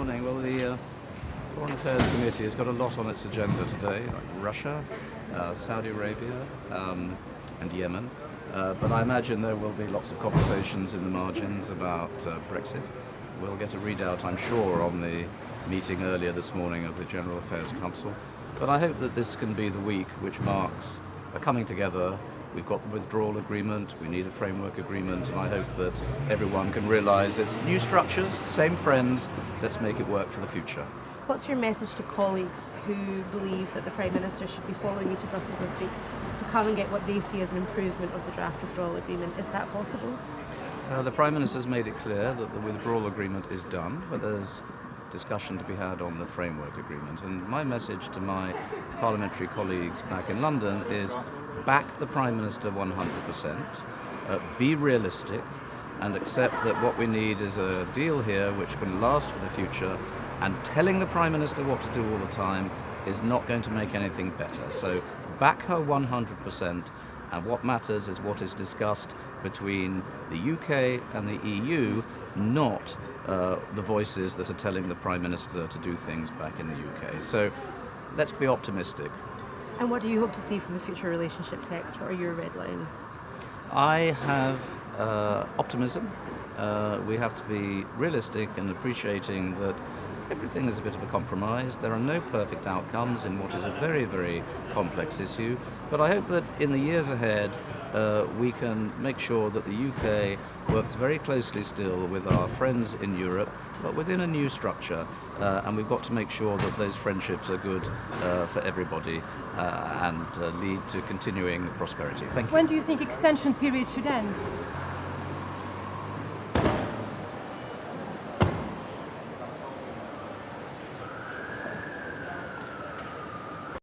morning. Well, the Foreign Affairs Committee has got a lot on its agenda today, like Russia, Saudi Arabia, and Yemen. But I imagine there will be lots of conversations in the margins about Brexit. We'll get a readout, I'm sure, on the meeting earlier this morning of the General Affairs Council. But I hope that this can be the week which marks a coming together. We've got the withdrawal agreement, we need a framework agreement, and I hope that everyone can realise it's new structures, same friends, let's make it work for the future. What's your message to colleagues who believe that the Prime Minister should be following you to Brussels this week to come and get what they see as an improvement of the draft withdrawal agreement? Is that possible? The Prime Minister's made it clear that the withdrawal agreement is done, but there's discussion to be had on the framework agreement. And my message to my parliamentary colleagues back in London is back the Prime Minister 100%, be realistic, and accept that what we need is a deal here which can last for the future, and telling the Prime Minister what to do all the time is not going to make anything better. So back her 100%, and what matters is what is discussed between the UK and the EU, not the voices that are telling the Prime Minister to do things back in the UK. So let's be optimistic. And what do you hope to see from the future relationship text? What are your red lines? I have optimism. We have to be realistic and appreciating that everything is a bit of a compromise. There are no perfect outcomes in what is a very, very complex issue. But I hope that in the years ahead, we can make sure that the UK works very closely still with our friends in Europe, but within a new structure. And we've got to make sure that those friendships are good for everybody and lead to continuing prosperity. Thank you. When do you think extension period should end?